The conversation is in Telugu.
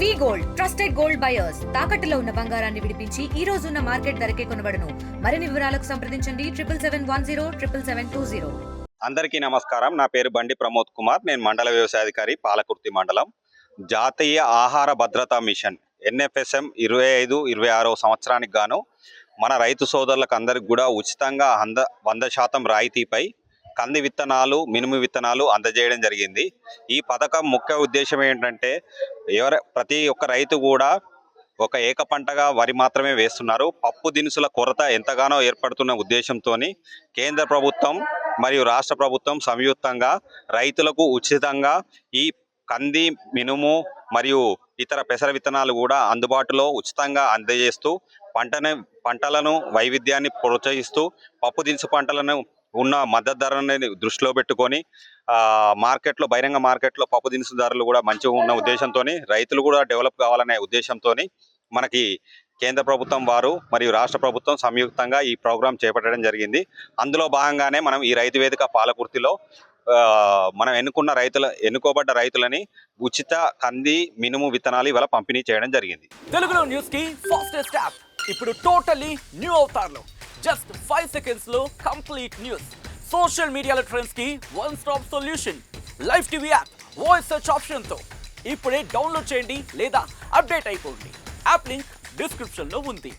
వి గోల్డ్ ట్రస్టెడ్ గోల్డ్ బయర్స్ తాకట్టులో ఉన్న బంగారాన్ని విడిపించి ఈ రోజు ఉన్న మార్కెట్ ధరకే కొనబడును. మరిన్ని వివరాలకు సంప్రదించండి 7710777020. అందరికీ నమస్కారం. నా పేరు బండి ప్రమోద్ కుమార్. నేను మండల వ్యవసాయాధికారి పాలకుర్తి మండలం. జాతీయ ఆహార భద్రతా మిషన్ NFSM 25-26 సంవత్సరానికి గాను మన రైతు సోదరులకు అందరికి కూడా ఉచితంగా 100% రాయితీపై కంది విత్తనాలు, మినుము విత్తనాలు అందజేయడం జరిగింది. ఈ పథకం ముఖ్య ఉద్దేశం ఏంటంటే ప్రతి ఒక్క రైతు కూడా ఒక ఏక పంటగా వరి మాత్రమే వేస్తున్నారు. పప్పు దినుసుల కొరత ఎంతగానో ఏర్పడుతున్న ఉద్దేశంతో కేంద్ర ప్రభుత్వం మరియు రాష్ట్ర ప్రభుత్వం సంయుక్తంగా రైతులకు ఉచితంగా ఈ కంది, మినుము మరియు ఇతర పెసర విత్తనాలు కూడా అందుబాటులో ఉచితంగా అందజేస్తూ పంటలను వైవిధ్యాన్ని ప్రోత్సహిస్తూ పప్పు దినుసు పంటలను ఉన్న మద్దతు ధరని దృష్టిలో పెట్టుకొని మార్కెట్లో బహిరంగ మార్కెట్లో పప్పు దినుసు ధరలు కూడా మంచిగా ఉన్న ఉద్దేశంతో రైతులు కూడా డెవలప్ కావాలనే ఉద్దేశంతో మనకి కేంద్ర ప్రభుత్వం వారు మరియు రాష్ట్ర ప్రభుత్వం సంయుక్తంగా ఈ ప్రోగ్రాం చేపట్టడం జరిగింది. అందులో భాగంగానే మనం ఈ రైతు వేదిక పాలకుర్తిలో మనం ఎన్నుకోబడ్డ రైతులని ఉచిత కంది, మినుము విత్తనాలు ఇవాళ పంపిణీ చేయడం జరిగింది. తెలుగులో న్యూస్ కి ఫాస్టెస్ట్ యాప్ ఇప్పుడు టోటల్లీ న్యూ అవతార్లో జస్ట్ 5 seconds లో కంప్లీట్ న్యూస్. సోషల్ మీడియాలో ట్రెండ్స్ కి one stop solution. Live TV app voice search option తో ఇప్పుడే డౌన్లోడ్ చేయండి లేదా అప్డేట్ అయిపోండి. యాప్ లింక్ డిస్క్రిప్షన్ లో ఉంది.